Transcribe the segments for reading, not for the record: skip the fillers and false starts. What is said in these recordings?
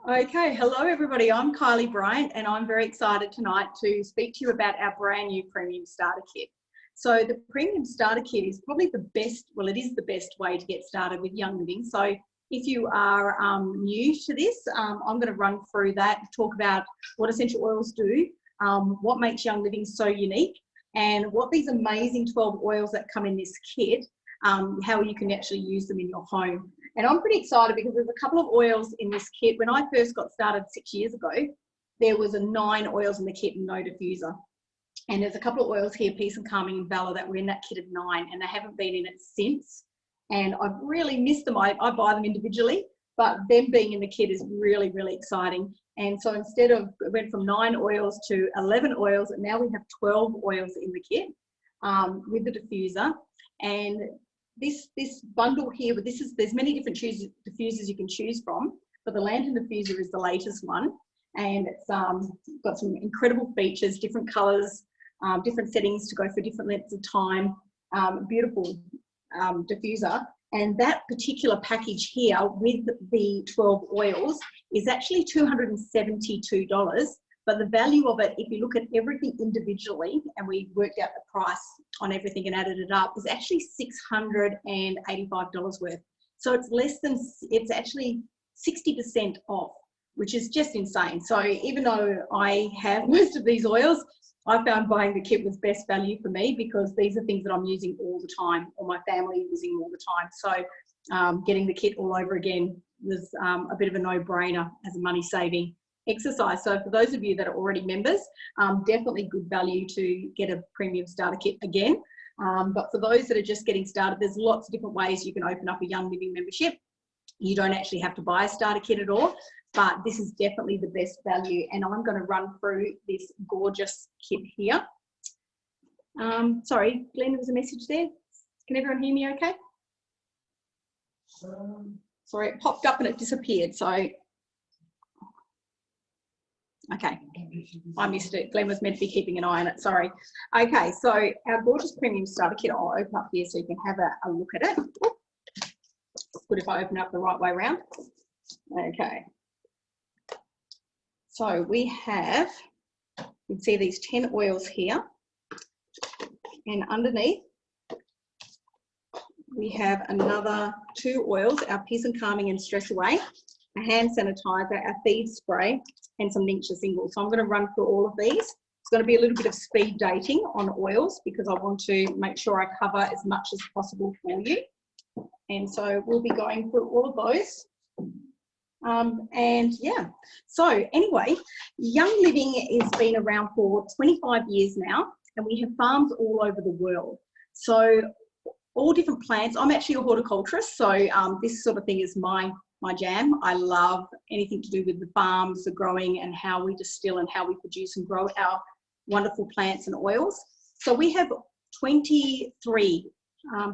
Okay, hello everybody. I'm Kylie Bryant and I'm very excited tonight to speak to you about our brand new Premium Starter Kit. So the Premium Starter Kit is probably the best, well it is the best way to get started with Young Living. So if you are new to this, I'm going to run through that, talk about what essential oils do, what makes Young Living so unique, and what these amazing 12 oils that come in this kit, how you can actually use them in your home. And I'm pretty excited because there's a couple of oils in this kit. When I first got started 6 years ago, there was 9 oils in the kit and no diffuser. And there's a couple of oils here, Peace and Calming and Valor, that were in that kit of 9, and they haven't been in it since. And I've really missed them. I buy them individually, but them being in the kit is really, really exciting. And so instead of, it went from 9 oils to 11 oils, and now we have 12 oils in the kit with the diffuser. And this bundle here, but there's many different diffusers you can choose from, but the Lantern diffuser is the latest one, and it's got some incredible features, different colors, different settings to go for different lengths of time, beautiful diffuser. And that particular package here with the 12 oils is actually $272. But the value of it, if you look at everything individually, and we worked out the price on everything and added it up, is actually $685 worth. So it's actually 60% off, which is just insane. So even though I have most of these oils, I found buying the kit was best value for me because these are things that I'm using all the time, or my family using all the time. So getting the kit all over again was a bit of a no-brainer as a money-saving exercise. So for those of you that are already members, definitely good value to get a Premium Starter Kit again. But for those that are just getting started, there's lots of different ways you can open up a Young Living membership. You don't actually have to buy a starter kit at all, but this is definitely the best value. And I'm going to run through this gorgeous kit here. Sorry, Glenn, there was a message there. Can everyone hear me okay? Sorry, it popped up and it disappeared. So okay, I missed it. Glenn was meant to be keeping an eye on it, sorry. Okay, so our gorgeous Premium Starter Kit, I'll open up here so you can have a look at it. It's good if I open it up the right way around. Okay. So we have, you can see these 10 oils here. And underneath, we have another 2 oils, our Peace and Calming and Stress Away, a hand sanitizer, our feed spray, and some Nincture singles. So I'm going to run through all of these. It's going to be a little bit of speed dating on oils because I want to make sure I cover as much as possible for you. And so we'll be going through all of those. And yeah, so anyway, Young Living has been around for 25 years now, and we have farms all over the world. So all different plants. I'm actually a horticulturist, so this sort of thing is my jam. I love anything to do with the farms, the growing, and how we distill and how we produce and grow our wonderful plants and oils. So we have 23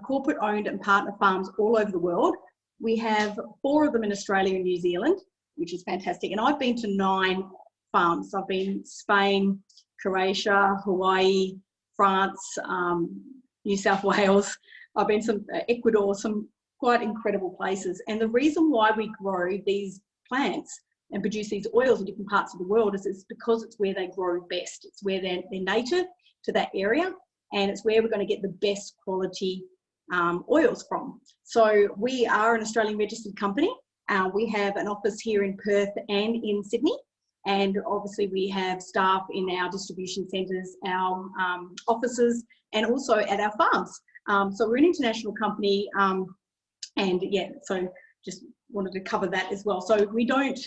corporate owned and partner farms all over the world. We have 4 of them in Australia and New Zealand, which is fantastic. And I've been to 9 farms. I've been Spain, Croatia, Hawaii, France, New South Wales. I've been to Ecuador, some quite incredible places. And the reason why we grow these plants and produce these oils in different parts of the world is because it's where they grow best. It's where they're native to that area, and it's where we're going to get the best quality oils from. So we are an Australian registered company. We have an office here in Perth and in Sydney. And obviously we have staff in our distribution centres, our offices, and also at our farms. So we're an international company. And yeah, so just wanted to cover that as well. So we don't,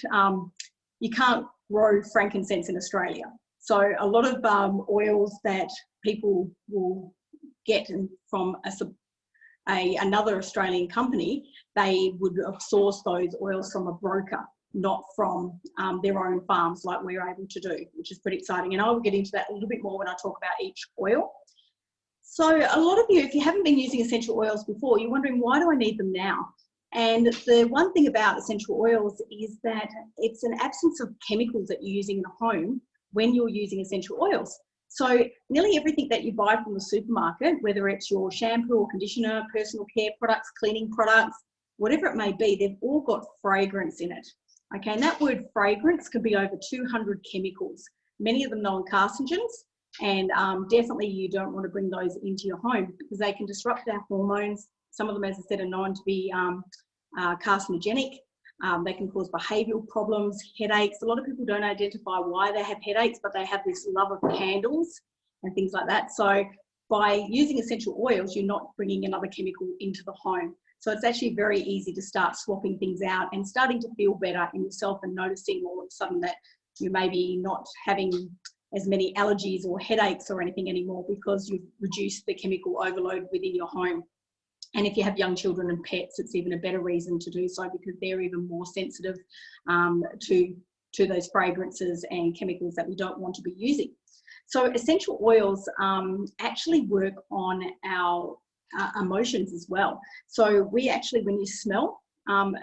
you can't grow frankincense in Australia. So a lot of oils that people will get from another Australian company, they would source those oils from a broker, not from their own farms like we're able to do, which is pretty exciting. And I will get into that a little bit more when I talk about each oil. So a lot of you, if you haven't been using essential oils before, you're wondering, why do I need them now? And the one thing about essential oils is that it's an absence of chemicals that you're using in a home when you're using essential oils. So nearly everything that you buy from the supermarket, whether it's your shampoo or conditioner, personal care products, cleaning products, whatever it may be, they've all got fragrance in it. Okay, and that word fragrance could be over 200 chemicals, many of them non-carcinogens, and definitely you don't want to bring those into your home because they can disrupt our hormones. Some of them, as I said, are known to be carcinogenic. They can cause behavioural problems, headaches. A lot of people don't identify why they have headaches, but they have this love of candles and things like that. So by using essential oils, you're not bringing another chemical into the home. So it's actually very easy to start swapping things out and starting to feel better in yourself and noticing all of a sudden that you may be not having as many allergies or headaches or anything anymore because you've reduced the chemical overload within your home. And if you have young children and pets, it's even a better reason to do so because they're even more sensitive to those fragrances and chemicals that we don't want to be using. So essential oils actually work on our emotions as well. So we actually, when you smell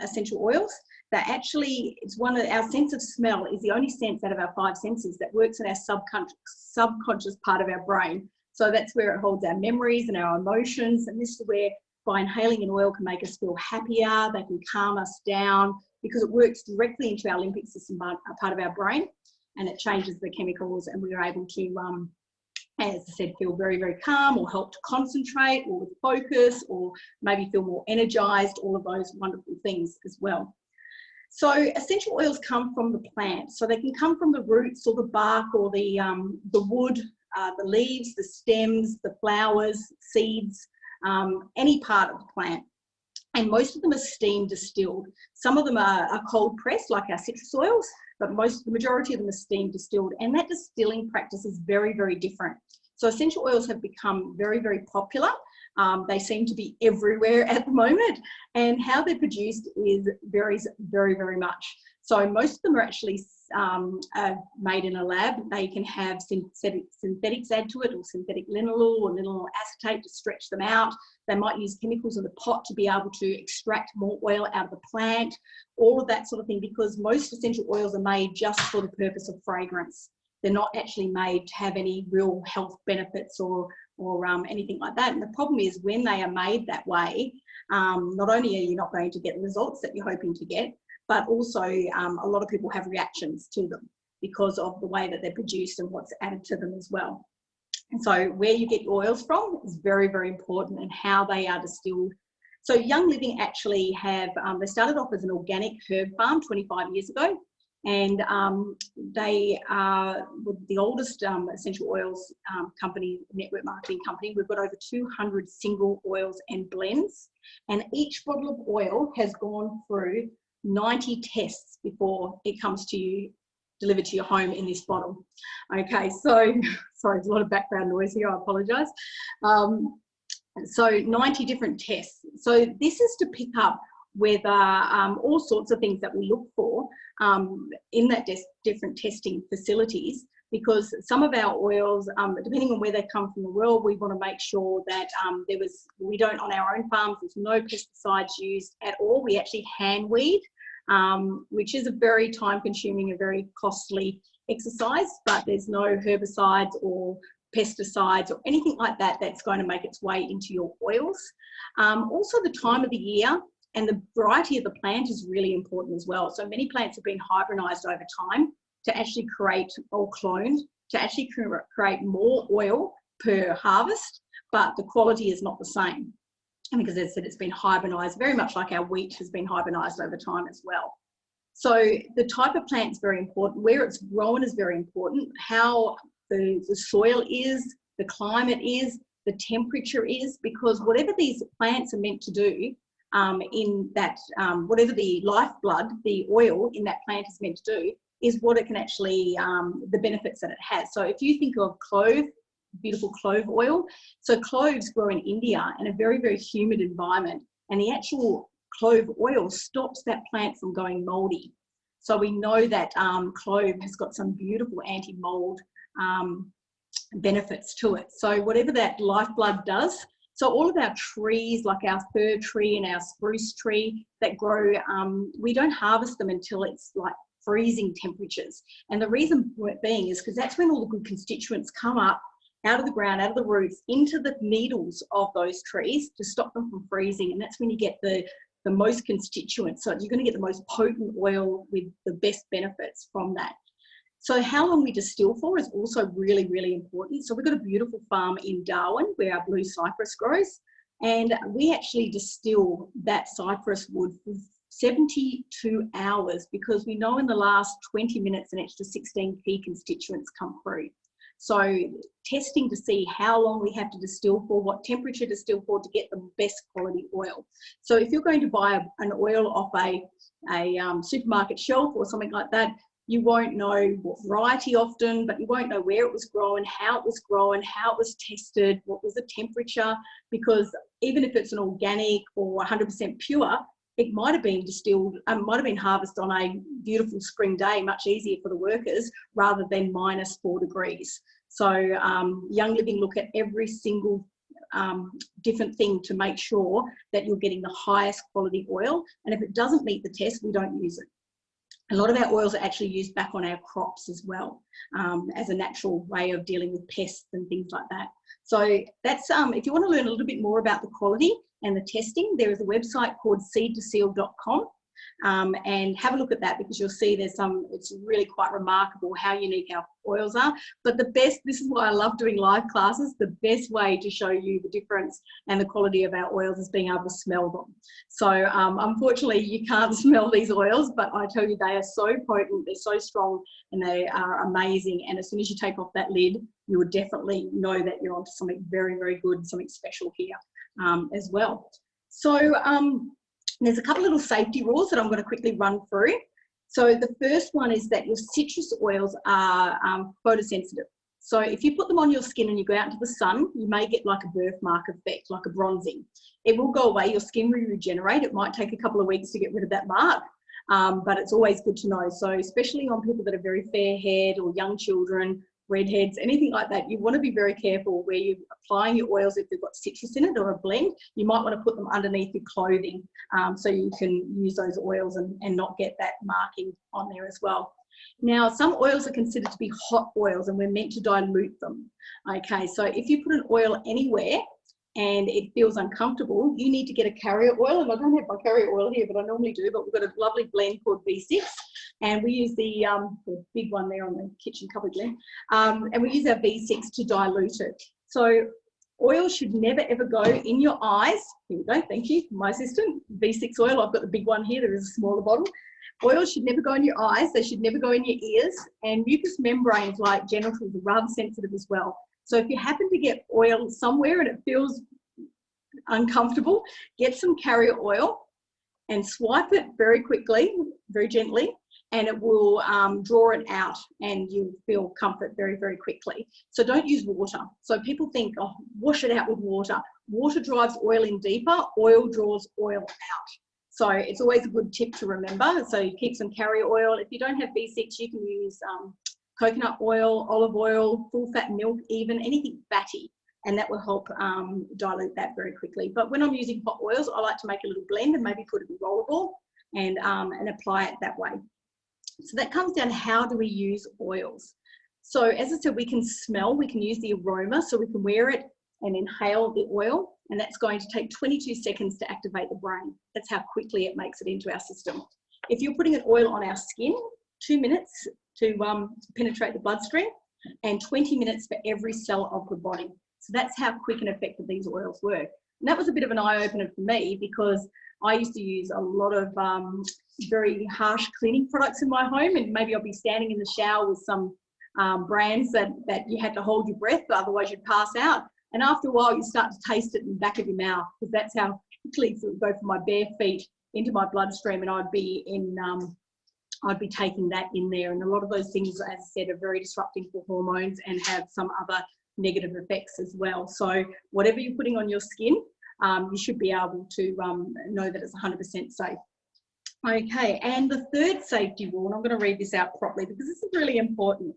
essential oils, that actually, it's one of our sense of smell is the only sense out of our 5 senses that works in our subconscious part of our brain. So that's where it holds our memories and our emotions. And this is where by inhaling an oil can make us feel happier, they can calm us down because it works directly into our limbic system part of our brain, and it changes the chemicals, and we are able to, as I said, feel very, very calm or help to concentrate or with focus or maybe feel more energized, all of those wonderful things as well. So essential oils come from the plant. So they can come from the roots or the bark or the wood, the leaves, the stems, the flowers, seeds, any part of the plant. And most of them are steam distilled. Some of them are cold pressed, like our citrus oils, but the majority of them are steam distilled. And that distilling practice is very, very different. So essential oils have become very, very popular. They seem to be everywhere at the moment, and how they're produced varies very, very much. So most of them are actually made in a lab. They can have synthetics add to it, or synthetic linalool or linalool acetate to stretch them out. They might use chemicals in the pot to be able to extract more oil out of the plant, all of that sort of thing, because most essential oils are made just for the purpose of fragrance. They're not actually made to have any real health benefits or anything like that. And the problem is when they are made that way, not only are you not going to get the results that you're hoping to get, but also a lot of people have reactions to them because of the way that they're produced and what's added to them as well. And so where you get your oils from is very, very important, and how they are distilled. So Young Living actually have, they started off as an organic herb farm 25 years ago. And they are the oldest essential oils company, network marketing company. We've got over 200 single oils and blends. And each bottle of oil has gone through 90 tests before it comes to you, delivered to your home in this bottle. Okay, so, sorry, there's a lot of background noise here, I apologise. So 90 different tests. So this is to pick up whether all sorts of things that we look for in that different testing facilities, because some of our oils, depending on where they come from the world, we want to make sure that we don't, on our own farms, there's no pesticides used at all. We actually hand weed, which is a very time consuming, a very costly exercise, but there's no herbicides or pesticides or anything like that that's going to make its way into your oils. Also the time of the year and the variety of the plant is really important as well. So many plants have been hybridized over time to actually create, or cloned, to actually create more oil per harvest, but the quality is not the same. And because as I said, it's been hybridized, very much like our wheat has been hybridized over time as well. So the type of plant is very important. Where it's grown is very important. How the soil is, the climate is, the temperature is, because whatever these plants are meant to do, in that, whatever the lifeblood, the oil in that plant is meant to do, is what it can actually, the benefits that it has. So if you think of clove, beautiful clove oil, so cloves grow in India in a very, very humid environment, and the actual clove oil stops that plant from going moldy. So we know that clove has got some beautiful anti-mold benefits to it. So whatever that lifeblood does, so all of our trees, like our fir tree and our spruce tree that grow, we don't harvest them until it's like freezing temperatures. And the reason being is because that's when all the good constituents come up out of the ground, out of the roots, into the needles of those trees to stop them from freezing. And that's when you get the the most constituents. So you're going to get the most potent oil with the best benefits from that. So how long we distill for is also really, really important. So we've got a beautiful farm in Darwin where our blue cypress grows, and we actually distill that cypress wood for 72 hours because we know in the last 20 minutes an extra 16 key constituents come through. So testing to see how long we have to distill for, what temperature to distill for to get the best quality oil. So if you're going to buy an oil off a supermarket shelf or something like that, you won't know what variety often, but you won't know where it was grown, how it was grown, how it was tested, what was the temperature, because even if it's an organic or 100% pure, it might have been distilled, might have been harvested on a beautiful spring day, much easier for the workers rather than -4 degrees. So Young Living look at every single different thing to make sure that you're getting the highest quality oil. And if it doesn't meet the test, we don't use it. A lot of our oils are actually used back on our crops as well, as a natural way of dealing with pests and things like that. So that's, if you want to learn a little bit more about the quality and the testing, there is a website called seedtoseal.com. And have a look at that because you'll see there's it's really quite remarkable how unique our oils are. But the best, this is why I love doing live classes, the best way to show you the difference and the quality of our oils is being able to smell them. So unfortunately you can't smell these oils, but I tell you they are so potent, they're so strong, and they are amazing. And as soon as you take off that lid, you would definitely know that you're onto something very, very good, something special here as well. So there's a couple little safety rules that I'm going to quickly run through. So the first one is that your citrus oils are photosensitive. So if you put them on your skin and you go out into the sun, you may get like a birthmark effect, like a bronzing. It will go away, your skin will regenerate. It might take a couple of weeks to get rid of that mark, but it's always good to know. So especially on people that are very fair-haired or young children, redheads, anything like that, you want to be very careful where you're applying your oils. If they've got citrus in it or a blend, you might want to put them underneath your clothing so you can use those oils and not get that marking on there as well. Now, some oils are considered to be hot oils and we're meant to dilute them. Okay, so if you put an oil anywhere and it feels uncomfortable, you need to get a carrier oil. And I don't have my carrier oil here, but I normally do, but we've got a lovely blend called V6. And we use the big one there on the kitchen cupboard there. And we use our V6 to dilute it. So oil should never ever go in your eyes. Here we go, thank you, my assistant. V6 oil, I've got the big one here, there is a smaller bottle. Oil should never go in your eyes, they should never go in your ears. And mucous membranes like genitals are rather sensitive as well. So if you happen to get oil somewhere and it feels uncomfortable, get some carrier oil and swipe it very quickly, very gently, and it will draw it out and you'll feel comfort very, very quickly. So don't use water. So people think, oh, wash it out with water. Water drives oil in deeper, oil draws oil out. So it's always a good tip to remember. So you keep some carrier oil. If you don't have V6, you can use coconut oil, olive oil, full fat milk, even anything fatty, and that will help dilute that very quickly. But when I'm using hot oils, I like to make a little blend and maybe put it in a rollerball and apply it that way. So that comes down to how do we use oils. So as I said, we can smell, we can use the aroma, so we can wear it and inhale the oil, and that's going to take 22 seconds to activate the brain. That's how quickly it makes it into our system. If you're putting an oil on our skin, 2 minutes to penetrate the bloodstream and 20 minutes for every cell of the body. So that's how quick and effective these oils work. And that was a bit of an eye-opener for me because I used to use a lot of very harsh cleaning products in my home, and maybe I'll be standing in the shower with some brands that you had to hold your breath, otherwise you'd pass out. And after a while, you start to taste it in the back of your mouth because that's how quickly it would go from my bare feet into my bloodstream, and I'd be taking that in there. And a lot of those things, as I said, are very disrupting for hormones and have some other negative effects as well. So whatever you're putting on your skin, you should be able to know that it's 100% safe. Okay, and the third safety rule, and I'm going to read this out properly because this is really important.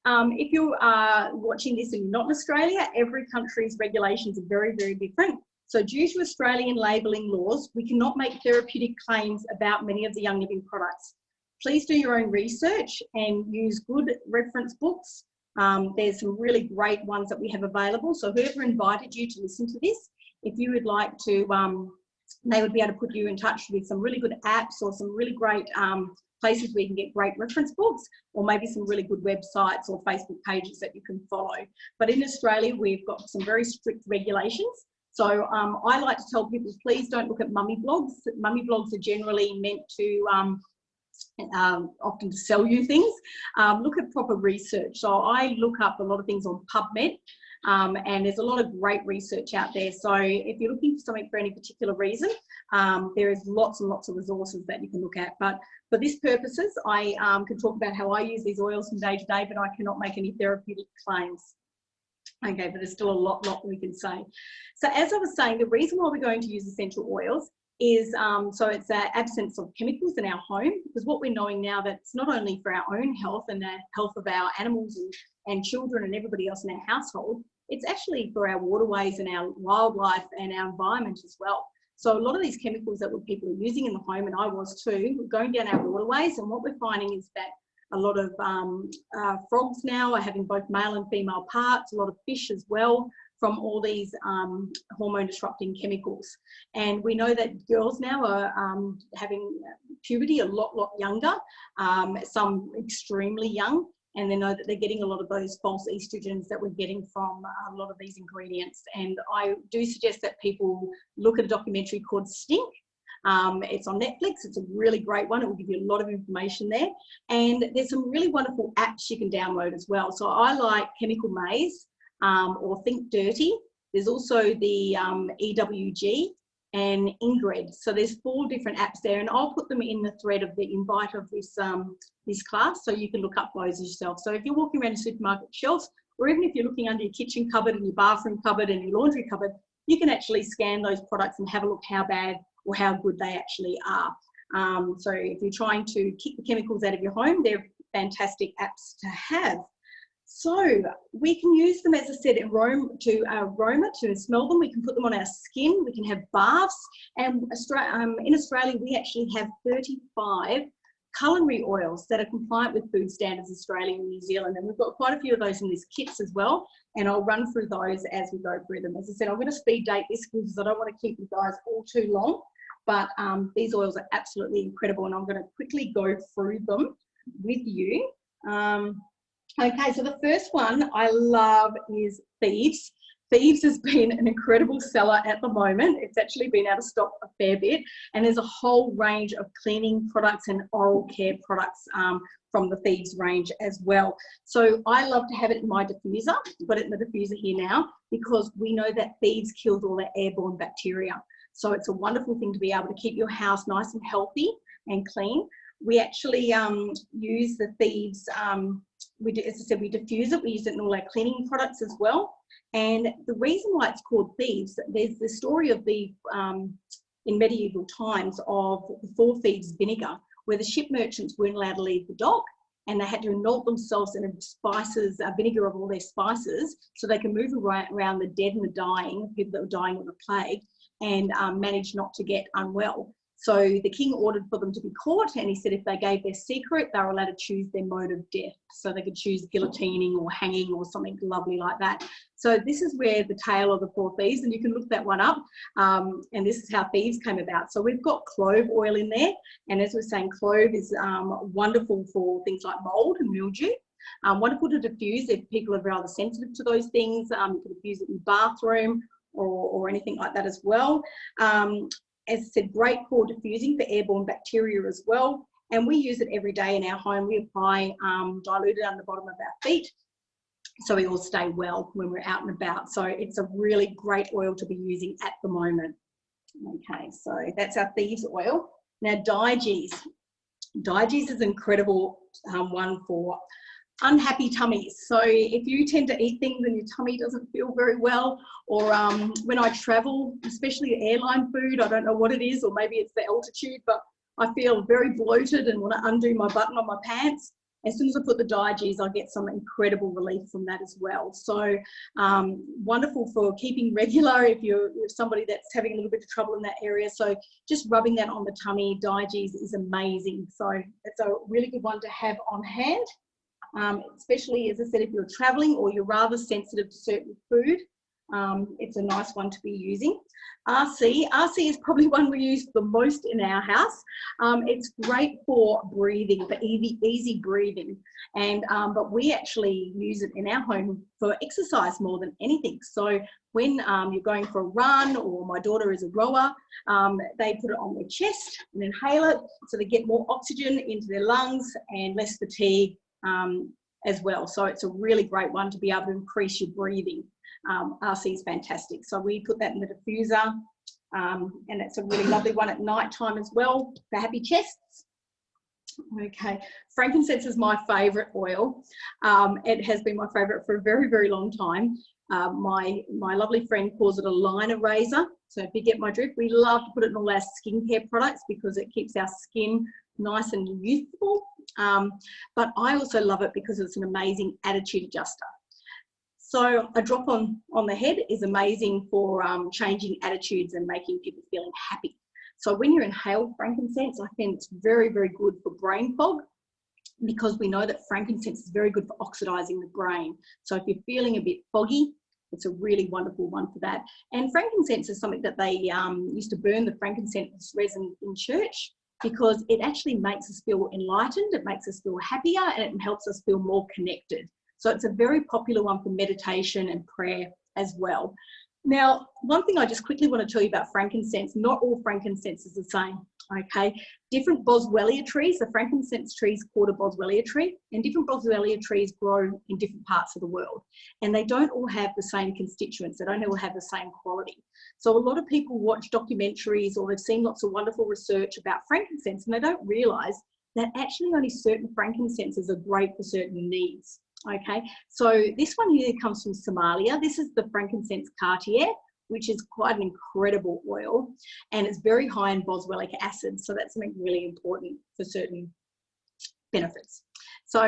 If you are watching this and you're not in Australia, every country's regulations are very, very different. So due to Australian labelling laws, we cannot make therapeutic claims about many of the Young Living products. Please do your own research and use good reference books. There's some really great ones that we have available. So whoever invited you to listen to this, if you would like to they would be able to put you in touch with some really good apps or some really great places where you can get great reference books, or maybe some really good websites or Facebook pages that you can follow. But in Australia, we've got some very strict regulations. So I like to tell people, please don't look at mummy blogs. Mummy blogs are generally meant to often to sell you things. Look at proper research. So I look up a lot of things on PubMed, and there's a lot of great research out there. So if you're looking for something for any particular reason, there is lots and lots of resources that you can look at. But for these purposes, I can talk about how I use these oils from day to day, but I cannot make any therapeutic claims. Okay, but there's still a lot we can say. So as I was saying, the reason why we're going to use essential oils is so it's the absence of chemicals in our home, because what we're knowing now that it's not only for our own health and the health of our animals and children and everybody else in our household, it's actually for our waterways and our wildlife and our environment as well. So a lot of these chemicals that people are using in the home, and I was too, we're going down our waterways, and what we're finding is that a lot of frogs now are having both male and female parts, a lot of fish as well, from all these hormone disrupting chemicals. And we know that girls now are having puberty a lot younger, some extremely young, and they know that they're getting a lot of those false estrogens that we're getting from a lot of these ingredients. And I do suggest that people look at a documentary called Stink. It's on Netflix. It's a really great one. It will give you a lot of information there. And there's some really wonderful apps you can download as well. So I like Chemical Maze or Think Dirty. There's also the EWG and Ingrid. So there's 4 different apps there, and I'll put them in the thread of the invite of this this class, so you can look up those yourself. So if you're walking around the supermarket shelves, or even if you're looking under your kitchen cupboard and your bathroom cupboard and your laundry cupboard, you can actually scan those products and have a look how bad or how good they actually are. So if you're trying to keep the chemicals out of your home, they're fantastic apps to have. So we can use them, as I said, aroma to smell them. We can put them on our skin. We can have baths. And in Australia, we actually have 35 culinary oils that are compliant with Food Standards Australia and New Zealand. And we've got quite a few of those in these kits as well. And I'll run through those as we go through them. As I said, I'm going to speed date this because I don't want to keep you guys all too long. But these oils are absolutely incredible. And I'm going to quickly go through them with you. Okay, so the first one I love is Thieves. Thieves has been an incredible seller at the moment. It's actually been out of stock a fair bit, and there's a whole range of cleaning products and oral care products from the Thieves range as well. So I love to have it in my diffuser. I've got it in the diffuser here now because we know that Thieves kills all the airborne bacteria. So it's a wonderful thing to be able to keep your house nice and healthy and clean. We actually use the Thieves, as I said, we diffuse it. We use it in all our cleaning products as well. And the reason why it's called Thieves, there's the story of in medieval times of the 4 thieves vinegar, where the ship merchants weren't allowed to leave the dock, and they had to anoint themselves in vinegar of all their spices, so they can move around the dead and the dying, people that were dying of the plague, and manage not to get unwell. So the king ordered for them to be caught, and he said if they gave their secret, they were allowed to choose their mode of death. So they could choose guillotining or hanging or something lovely like that. So this is where the tale of the 4 thieves, and you can look that one up. And this is how Thieves came about. So we've got clove oil in there. And as we're saying, clove is wonderful for things like mold and mildew. Wonderful to diffuse if people are rather sensitive to those things. You can diffuse it in the bathroom or anything like that as well. As I said, great for diffusing for airborne bacteria as well. And we use it every day in our home. We apply diluted on the bottom of our feet, so we all stay well when we're out and about. So it's a really great oil to be using at the moment. Okay, so that's our Thieves oil. Now, Diges. Diges is an incredible one for unhappy tummies. So if you tend to eat things and your tummy doesn't feel very well, or when I travel, especially airline food, I don't know what it is, or maybe it's the altitude, but I feel very bloated and want to undo my button on my pants. As soon as I put the Diges, I get some incredible relief from that as well. So wonderful for keeping regular if you're somebody that's having a little bit of trouble in that area. So just rubbing that on the tummy, Diges is amazing. So it's a really good one to have on hand. Especially, as I said, if you're traveling or you're rather sensitive to certain food. It's a nice one to be using. RC is probably one we use the most in our house. It's great for breathing, for easy breathing. And but we actually use it in our home for exercise more than anything. So when you're going for a run, or my daughter is a rower, they put it on their chest and inhale it, so they get more oxygen into their lungs and less fatigue as well. So it's a really great one to be able to increase your breathing. RC is fantastic. So we put that in the diffuser, and it's a really lovely one at night time as well for happy chests. Okay, frankincense is my favourite oil. It has been my favourite for a very, very long time. My lovely friend calls it a line eraser. So if you get my drift, we love to put it in all our skincare products because it keeps our skin nice and youthful. But I also love it because it's an amazing attitude adjuster. So a drop on the head is amazing for changing attitudes and making people feeling happy. So when you inhale frankincense, I think it's very, very good for brain fog, because we know that frankincense is very good for oxidizing the brain. So if you're feeling a bit foggy, it's a really wonderful one for that. And frankincense is something that they used to burn the frankincense resin in church, because it actually makes us feel enlightened, it makes us feel happier, and it helps us feel more connected. So it's a very popular one for meditation and prayer as well. Now, one thing I just quickly want to tell you about frankincense, not all frankincense is the same, okay? Different boswellia trees, the frankincense tree is called a boswellia tree, and different boswellia trees grow in different parts of the world. And they don't all have the same constituents, they don't all have the same quality. So a lot of people watch documentaries, or they've seen lots of wonderful research about frankincense, and they don't realise that actually only certain frankincenses are great for certain needs. Okay, so this one here comes from Somalia. This is the frankincense Cartier, which is quite an incredible oil, and it's very high in boswellic acid. So that's something really important for certain benefits. So,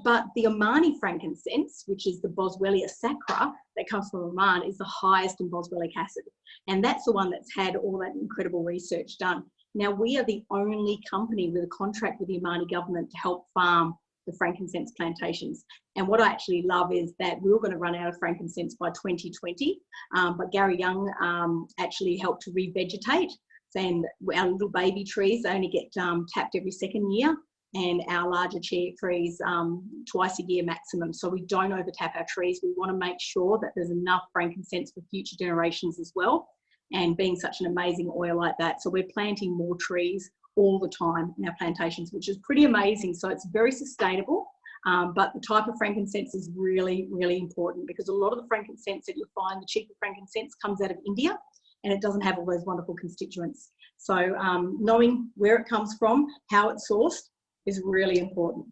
but the Omani frankincense, which is the Boswellia sacra that comes from Oman, is the highest in boswellic acid. And that's the one that's had all that incredible research done. Now, we are the only company with a contract with the Omani government to help farm the frankincense plantations. And what I actually love is that we were going to run out of frankincense by 2020, but Gary Young actually helped to revegetate. And our little baby trees only get tapped every second year, and our larger trees twice a year maximum. So we don't overtap our trees. We want to make sure that there's enough frankincense for future generations as well. And being such an amazing oil like that, so we're planting more trees all the time in our plantations, which is pretty amazing. So it's very sustainable, but the type of frankincense is really, really important, because a lot of the frankincense that you'll find, the cheaper frankincense, comes out of India, and it doesn't have all those wonderful constituents. So knowing where it comes from, how it's sourced, is really important.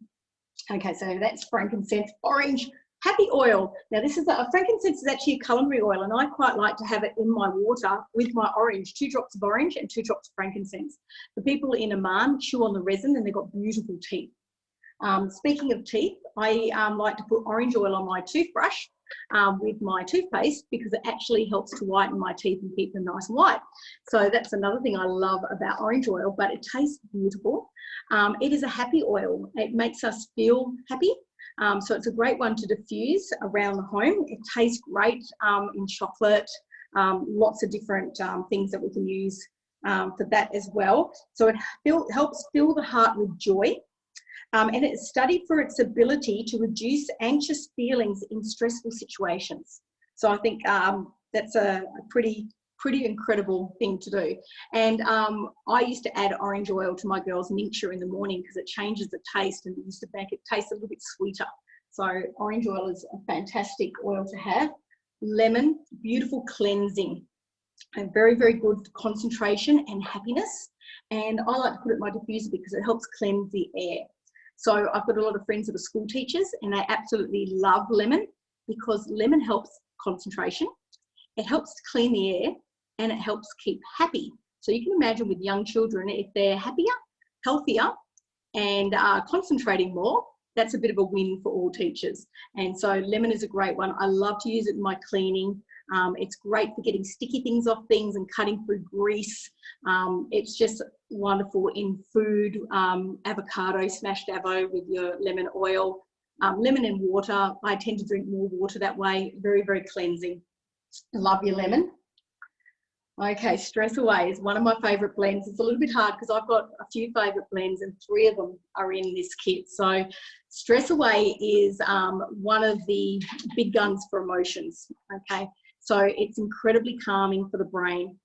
Okay, so that's frankincense orange happy oil. Now this is a frankincense is actually a culinary oil, and I quite like to have it in my water with my orange, 2 drops of orange and 2 drops of frankincense. The people in Oman chew on the resin, and they've got beautiful teeth. Speaking of teeth, I like to put orange oil on my toothbrush with my toothpaste, because it actually helps to whiten my teeth and keep them nice and white. So that's another thing I love about orange oil, but it tastes beautiful. It is a happy oil. It makes us feel happy. So it's a great one to diffuse around the home. It tastes great in chocolate, lots of different things that we can use for that as well. So it helps fill the heart with joy. And it's studied for its ability to reduce anxious feelings in stressful situations. So I think that's a pretty incredible thing to do. And I used to add orange oil to my girls' tincture in the morning, because it changes the taste, and it used to make it taste a little bit sweeter. So orange oil is a fantastic oil to have. Lemon, beautiful cleansing, and very, very good for concentration and happiness. And I like to put it in my diffuser because it helps cleanse the air. So I've got a lot of friends that are school teachers, and they absolutely love lemon, because lemon helps concentration, it helps to clean the air, and it helps keep happy. So you can imagine with young children, if they're happier, healthier, and concentrating more, that's a bit of a win for all teachers. And so lemon is a great one. I love to use it in my cleaning. It's great for getting sticky things off things and cutting through grease. It's just wonderful in food, avocado, smashed avo with your lemon oil, lemon and water. I tend to drink more water that way. Very, very cleansing. Love your lemon. Okay, Stress Away is one of my favourite blends. It's a little bit hard because I've got a few favourite blends and 3 of them are in this kit. So Stress Away is one of the big guns for emotions, okay? So it's incredibly calming for the brain.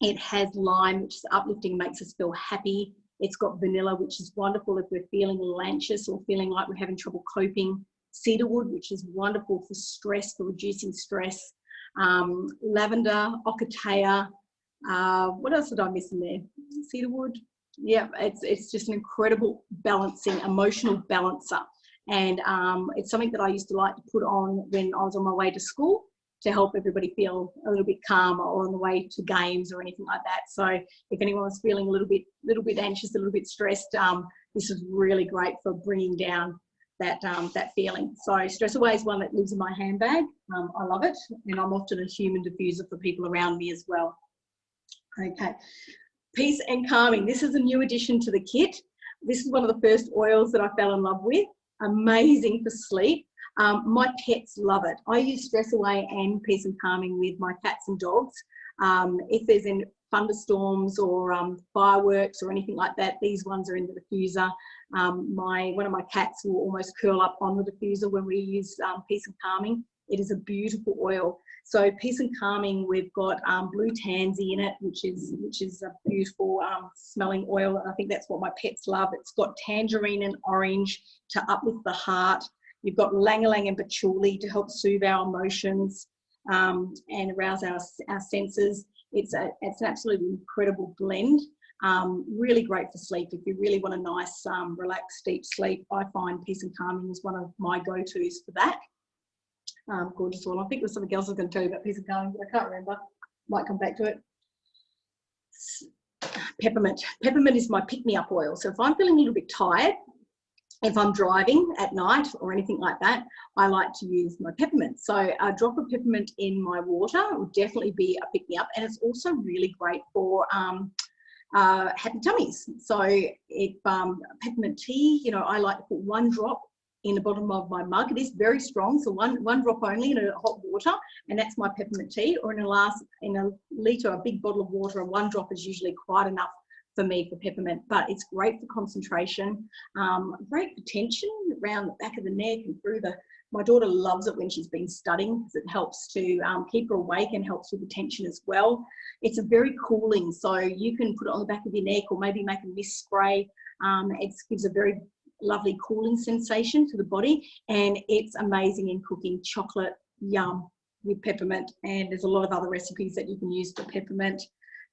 It has lime, which is uplifting, makes us feel happy. It's got vanilla, which is wonderful if we're feeling a little anxious or feeling like we're having trouble coping. Cedarwood, which is wonderful for stress, for reducing stress. Lavender, ocotea, what else did I miss in there? Cedarwood. Yeah, it's just an incredible balancing, emotional balancer. And it's something that I used to like to put on when I was on my way to school to help everybody feel a little bit calmer or on the way to games or anything like that. So if anyone was feeling a little bit anxious, a little bit stressed, this is really great for bringing down that feeling. So Stress Away is one that lives in my handbag. I love it, and I'm often a human diffuser for people around me as well. Okay, Peace and Calming. This is a new addition to the kit. This is one of the first oils that I fell in love with. Amazing for sleep. My pets love it. I use Stress Away and Peace and Calming with my cats and dogs. If there's any thunderstorms or fireworks or anything like that, these ones are in the diffuser. One of my cats will almost curl up on the diffuser when we use Peace and Calming. It is a beautiful oil. So Peace and Calming, we've got blue tansy in it, which is a beautiful smelling oil. And I think that's what my pets love. It's got tangerine and orange to uplift the heart. You've got ylang-ylang and patchouli to help soothe our emotions and arouse our senses. It's an absolutely incredible blend. Really great for sleep. If you really want a nice, relaxed, deep sleep, I find Peace and Calming is one of my go-tos for that. Gorgeous oil. I think there's something else I was going to tell you about Peace and Calming, but I can't remember. Might come back to it. Peppermint. Peppermint is my pick-me-up oil. So if I'm feeling a little bit tired, if I'm driving at night or anything like that, I like to use my peppermint. So a drop of peppermint in my water would definitely be a pick-me-up, and it's also really great for happy tummies. So if peppermint tea, you know, I like to put 1 drop in the bottom of my mug. It is very strong, so one drop only in a hot water, and that's my peppermint tea. Or in a litre, a big bottle of water, 1 drop is usually quite enough for me for peppermint. But it's great for concentration, great for tension around the back of the neck and through the. My daughter loves it when she's been studying because it helps to keep her awake and helps with the tension as well. It's a very cooling, so you can put it on the back of your neck or maybe make a mist spray. It gives a very lovely cooling sensation to the body, and it's amazing in cooking. Chocolate, yum, with peppermint, and there's a lot of other recipes that you can use for peppermint.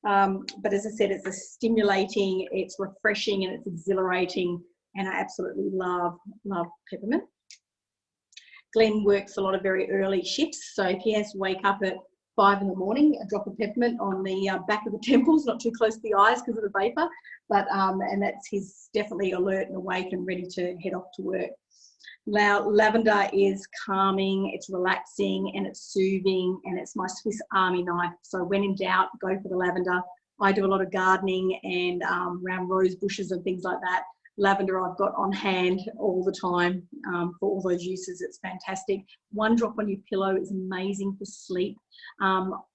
But as I said, it's a stimulating, it's refreshing, and it's exhilarating, and I absolutely love peppermint. Glenn works a lot of very early shifts, so if he has to wake up at 5 in the morning, a drop of peppermint on the back of the temples, not too close to the eyes because of the vapor, but and that's he's definitely alert and awake and ready to head off to work. Now, lavender is calming, it's relaxing, and it's soothing, and it's my Swiss Army knife. So when in doubt, go for the lavender. I do a lot of gardening and around rose bushes and things like that. Lavender I've got on hand all the time for all those uses. It's fantastic. 1 drop on your pillow is amazing for sleep.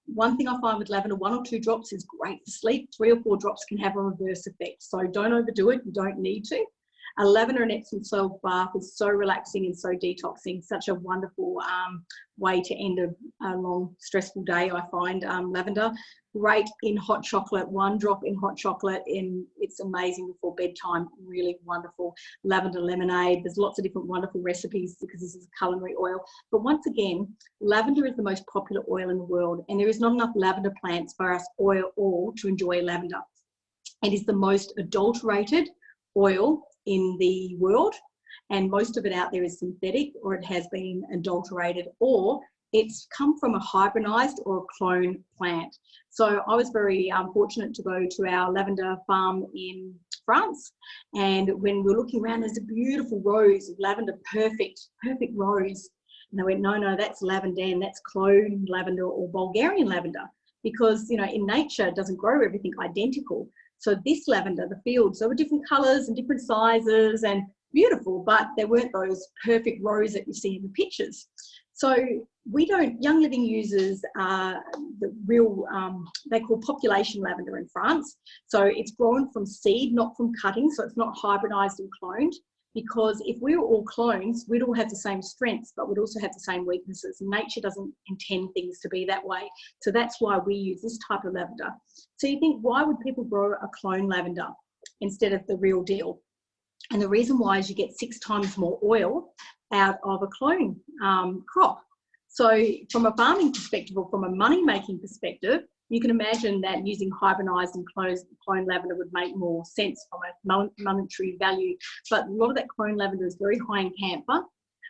One thing I find with lavender, 1 or 2 drops is great for sleep. 3 or 4 drops can have a reverse effect. So don't overdo it. You don't need to. A lavender and Epsom salt bath is so relaxing and so detoxing. Such a wonderful way to end a long, stressful day, I find. Lavender, great in hot chocolate. 1 drop in hot chocolate, and it's amazing before bedtime. Really wonderful. Lavender lemonade. There's lots of different wonderful recipes because this is a culinary oil. But once again, lavender is the most popular oil in the world, and there is not enough lavender plants for us all to enjoy lavender. It is the most adulterated oil in the world, and most of it out there is synthetic, or it has been adulterated, or it's come from a hybridized or a clone plant. So I was very fortunate to go to our lavender farm in France, and when we were looking around, there's a beautiful rose of lavender, perfect rose, and they went, no, that's lavender, and that's clone lavender or Bulgarian lavender, because you know in nature it doesn't grow everything identical. So this lavender, the fields, there were different colours and different sizes and beautiful, but there weren't those perfect rows that you see in the pictures. So Young Living uses the real, they call population lavender in France. So it's grown from seed, not from cutting. So it's not hybridized and cloned, because if we were all clones, we'd all have the same strengths, but we'd also have the same weaknesses. And nature doesn't intend things to be that way. So that's why we use this type of lavender. So you think, why would people grow a clone lavender instead of the real deal? And the reason why is you get 6 times more oil out of a clone crop. So from a farming perspective, or from a money-making perspective, you can imagine that using hybridized and clone lavender would make more sense from a monetary value. But a lot of that clone lavender is very high in camphor,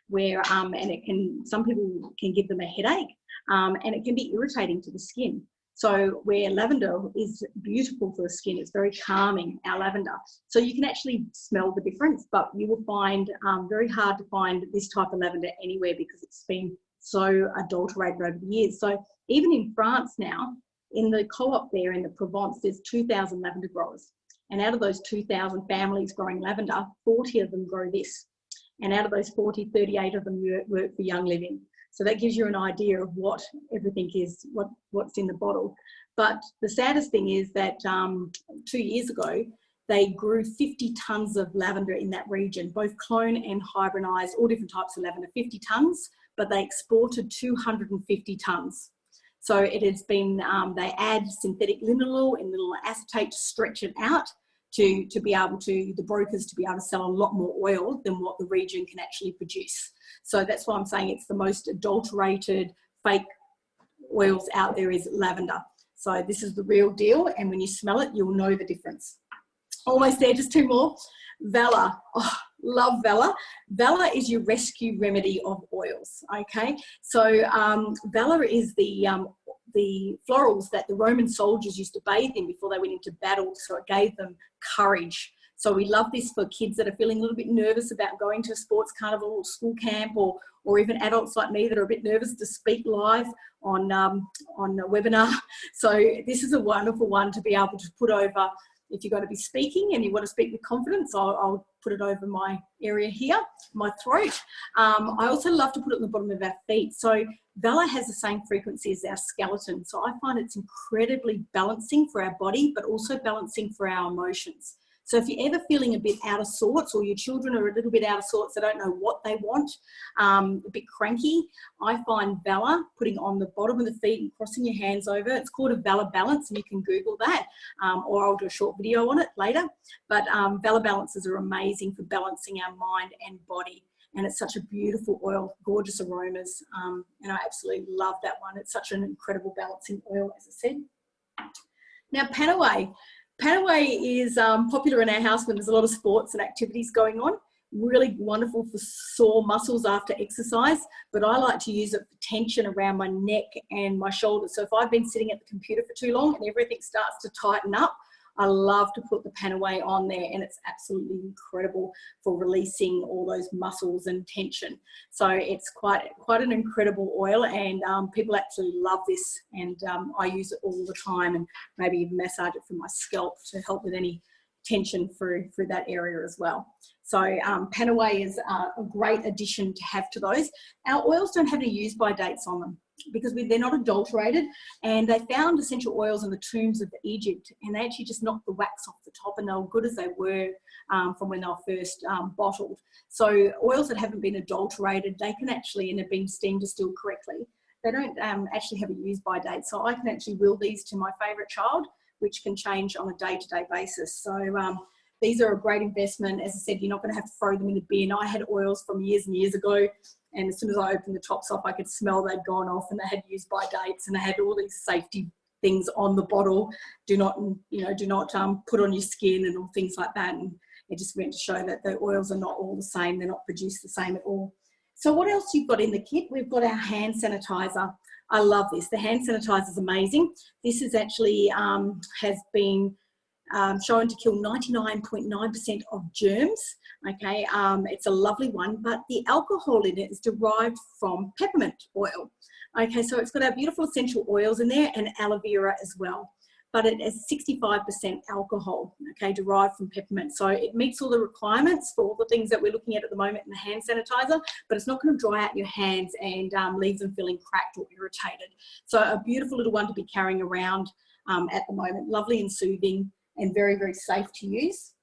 where and some people can give them a headache, and it can be irritating to the skin. So where lavender is beautiful for the skin, it's very calming, our lavender. So you can actually smell the difference, but you will find very hard to find this type of lavender anywhere, because it's been so adulterated over the years. So even in France now, in the co-op there in the Provence, there's 2,000 lavender growers. And out of those 2,000 families growing lavender, 40 of them grow this. And out of those 40, 38 of them work for Young Living. So that gives you an idea of what everything is, what's in the bottle. But the saddest thing is that 2 years ago, they grew 50 tons of lavender in that region, both clone and hybridized, all different types of lavender, 50 tons, but they exported 250 tons. So it has been, they add synthetic linalool and linalool acetate to stretch it out to be able to, the brokers to be able to sell a lot more oil than what the region can actually produce. So that's why I'm saying it's the most adulterated fake oils out there is lavender. So this is the real deal, and when you smell it, you'll know the difference. Almost there, just 2 more. Valor. Oh, love Valor. Valor is your rescue remedy of oils, okay? So Valor is the florals that the Roman soldiers used to bathe in before they went into battle, so it gave them courage. So we love this for kids that are feeling a little bit nervous about going to a sports carnival or school camp, or even adults like me that are a bit nervous to speak live on a webinar. So this is a wonderful one to be able to put over. If you're going to be speaking and you want to speak with confidence, I'll put it over my area here, my throat. I also love to put it on the bottom of our feet. So Valor has the same frequency as our skeleton. So I find it's incredibly balancing for our body, but also balancing for our emotions. So if you're ever feeling a bit out of sorts, or your children are a little bit out of sorts, they don't know what they want, a bit cranky, I find Valor, putting on the bottom of the feet and crossing your hands over, it's called a Valor Balance, and you can Google that, or I'll do a short video on it later. But Valor Balances are amazing for balancing our mind and body. And it's such a beautiful oil, gorgeous aromas, and I absolutely love that one. It's such an incredible balancing oil, as I said. Now, Panaway. Panaway is popular in our house when there's a lot of sports and activities going on. Really wonderful for sore muscles after exercise, but I like to use it for tension around my neck and my shoulders. So if I've been sitting at the computer for too long and everything starts to tighten up, I love to put the Panaway on there, and it's absolutely incredible for releasing all those muscles and tension. So it's quite an incredible oil, and people actually love this, and I use it all the time, and maybe even massage it for my scalp to help with any tension through that area as well. So Panaway is a great addition to have to those. Our oils don't have any use-by dates on them, because they're not adulterated, and they found essential oils in the tombs of Egypt, and they actually just knocked the wax off the top, and they were good as they were from when they were first bottled. So oils that haven't been adulterated, they can actually, and have been steam distilled correctly, they don't actually have a use-by date. So I can actually will these to my favourite child, which can change on a day-to-day basis. So these are a great investment. As I said, you're not going to have to throw them in the bin. I had oils from years and years ago, and as soon as I opened the tops off, I could smell they'd gone off, and they had use-by dates, and they had all these safety things on the bottle. Do not put on your skin and all things like that. And it just went to show that the oils are not all the same. They're not produced the same at all. So what else you've got in the kit? We've got our hand sanitizer. I love this. The hand sanitizer is amazing. This is actually has been shown to kill 99.9% of germs. Okay, it's a lovely one, but the alcohol in it is derived from peppermint oil. Okay, so it's got our beautiful essential oils in there, and aloe vera as well. but it has 65% alcohol, okay, derived from peppermint. So it meets all the requirements for all the things that we're looking at the moment in the hand sanitizer, but it's not going to dry out your hands and leave them feeling cracked or irritated. So a beautiful little one to be carrying around at the moment. Lovely and soothing and very, very safe to use.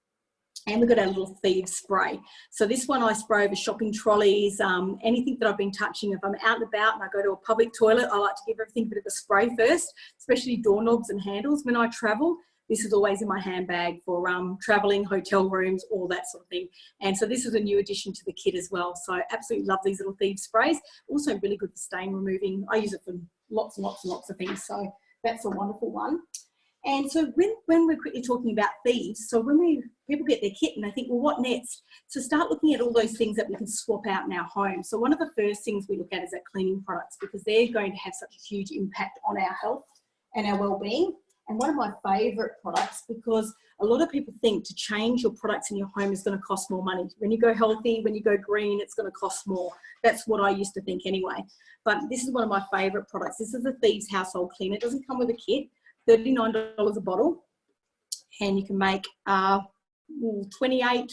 And we've got our little thieves spray. So this one I spray over shopping trolleys, anything that I've been touching. If I'm out and about and I go to a public toilet, I like to give everything a bit of a spray first, especially doorknobs and handles. When I travel, this is always in my handbag for traveling, hotel rooms, all that sort of thing. And so this is a new addition to the kit as well. So I absolutely love these little thieves sprays. Also really good for stain removing. I use it for lots and lots and lots of things. So that's a wonderful one. And so when we're quickly talking about thieves, so when people get their kit and they think, well, what next? So start looking at all those things that we can swap out in our home. So one of the first things we look at is our cleaning products, because they're going to have such a huge impact on our health and our well-being. And one of my favourite products, because a lot of people think to change your products in your home is going to cost more money. When you go healthy, when you go green, it's going to cost more. That's what I used to think anyway. But this is one of my favourite products. This is the Thieves Household Cleaner. It doesn't come with a kit. $39 a bottle, and you can make 28,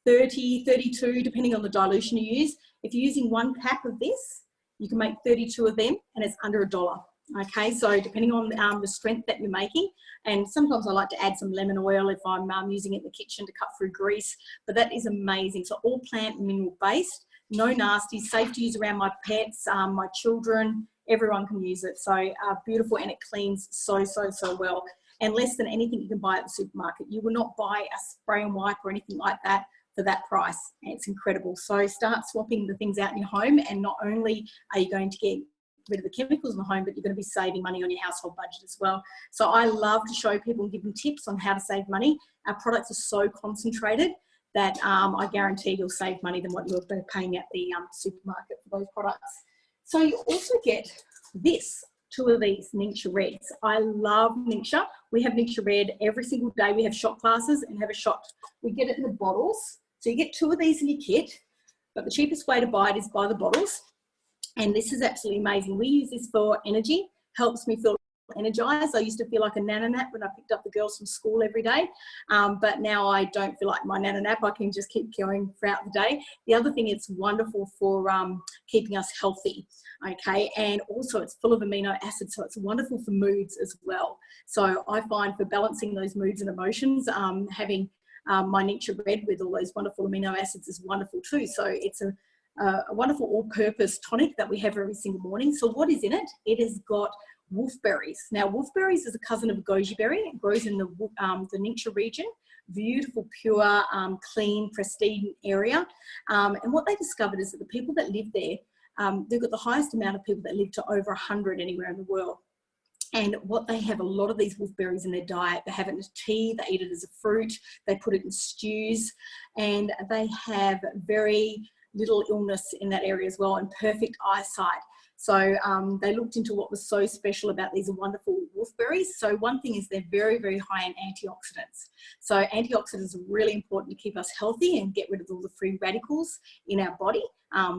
30, 32, depending on the dilution you use. If you're using one pack of this, you can make 32 of them, and it's under $1. Okay, so depending on the strength that you're making, and sometimes I like to add some lemon oil if I'm using it in the kitchen to cut through grease, but that is amazing. So all plant and mineral based, no nasty, safe to use around my pets, my children. Everyone can use it. So beautiful, and it cleans so well. And less than anything you can buy at the supermarket. You will not buy a spray and wipe or anything like that for that price. And it's incredible. So start swapping the things out in your home, and not only are you going to get rid of the chemicals in the home, but you're going to be saving money on your household budget as well. So I love to show people and give them tips on how to save money. Our products are so concentrated that I guarantee you'll save money than what you're paying at the supermarket for those products. So you also get two of these Ningxia Reds. I love Ningxia. We have Ningxia Red every single day. We have shot glasses and have a shot. We get it in the bottles. So you get two of these in your kit, but the cheapest way to buy it is by the bottles. And this is absolutely amazing. We use this for energy, helps me feel energized. I used to feel like a nana nap when I picked up the girls from school every day, but now I don't feel like my nana nap. I can just keep going throughout the day. The other thing, it's wonderful for keeping us healthy, okay, and also it's full of amino acids, so it's wonderful for moods as well. So I find for balancing those moods and emotions, having my Ningxia Red with all those wonderful amino acids is wonderful too. So it's a wonderful all-purpose tonic that we have every single morning. So what is in it? It has got wolfberries. Now, wolfberries is a cousin of goji berry. It grows in the Ningxia region. Beautiful, pure, clean, pristine area. And what they discovered is that the people that live there, they've got the highest amount of people that live to over 100 anywhere in the world. And what they have, a lot of these wolfberries in their diet. They have it in tea, they eat it as a fruit, they put it in stews, and they have very little illness in that area as well, and perfect eyesight. So they looked into what was so special about these wonderful wolfberries. So one thing is they're very, very high in antioxidants. So antioxidants are really important to keep us healthy and get rid of all the free radicals in our body,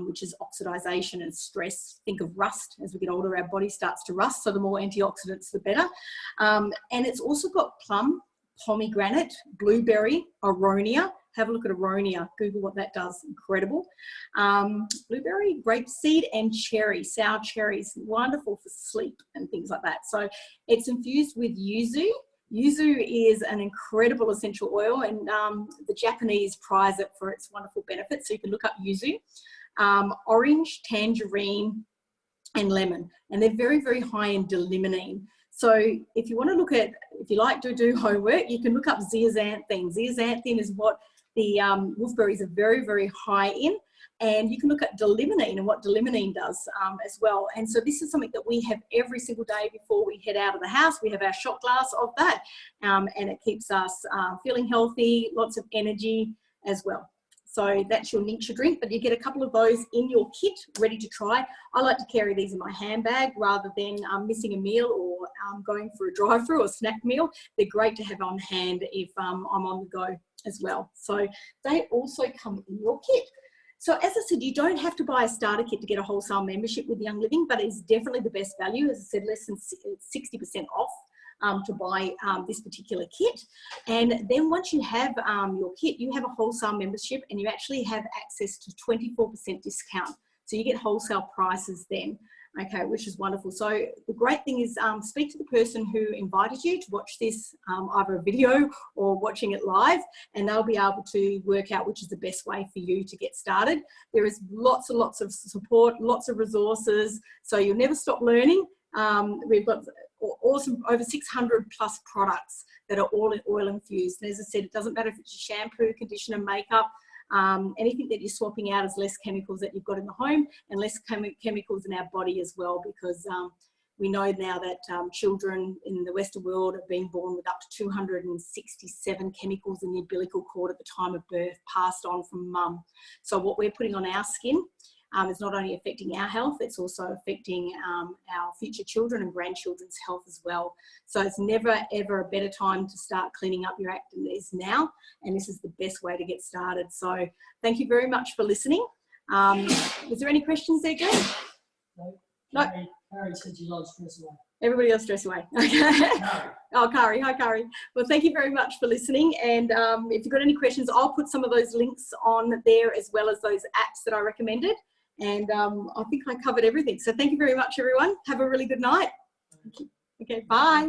which is oxidization and stress. Think of rust. As we get older, our body starts to rust. So the more antioxidants, the better. And it's also got plum, pomegranate, blueberry, aronia. Have a look at aronia. Google what that does. Incredible. Blueberry, grapeseed, and cherry. Sour cherries. Wonderful for sleep and things like that. So it's infused with yuzu. Yuzu is an incredible essential oil, and the Japanese prize it for its wonderful benefits. So you can look up yuzu. Orange, tangerine, and lemon. And they're very, very high in d-limonene. So if you want to look at, if you like to do homework, you can look up zeaxanthin. Zeaxanthin is what the wolfberries are very, very high in. And you can look at d-limonene and what d-limonene does as well. And so this is something that we have every single day before we head out of the house. We have our shot glass of that, and it keeps us feeling healthy, lots of energy as well. So that's your Ningxia drink, but you get a couple of those in your kit ready to try. I like to carry these in my handbag rather than missing a meal or going for a drive-through or snack meal. They're great to have on hand if I'm on the go as well. So they also come in your kit. So as I said, you don't have to buy a starter kit to get a wholesale membership with Young Living, but it's definitely the best value. As I said, less than 60% off to buy this particular kit. And then once you have your kit, you have a wholesale membership and you actually have access to 24% discount. So you get wholesale prices then. Okay, which is wonderful. So the great thing is speak to the person who invited you to watch this, either a video or watching it live, and they'll be able to work out which is the best way for you to get started. There is lots and lots of support, lots of resources, so you'll never stop learning. We've got awesome, over 600 plus products that are all oil infused. And as I said, it doesn't matter if it's your shampoo, conditioner, makeup, anything that you're swapping out is less chemicals that you've got in the home and less chemicals in our body as well, because we know now that children in the Western world are being born with up to 267 chemicals in the umbilical cord at the time of birth, passed on from mum. So what we're putting on our skin is not only affecting our health, it's also affecting our future children and grandchildren's health as well. So it's never, ever a better time to start cleaning up your act than it is now. And this is the best way to get started. So thank you very much for listening. Was there any questions there, Glenn? No. Carrie said she loves stress away. Everybody else stress away. Okay. Oh, Kari. Hi, Kari. Well, thank you very much for listening. And if you've got any questions, I'll put some of those links on there as well as those apps that I recommended. And I think I covered everything. So thank you very much, everyone. Have a really good night. Okay, bye.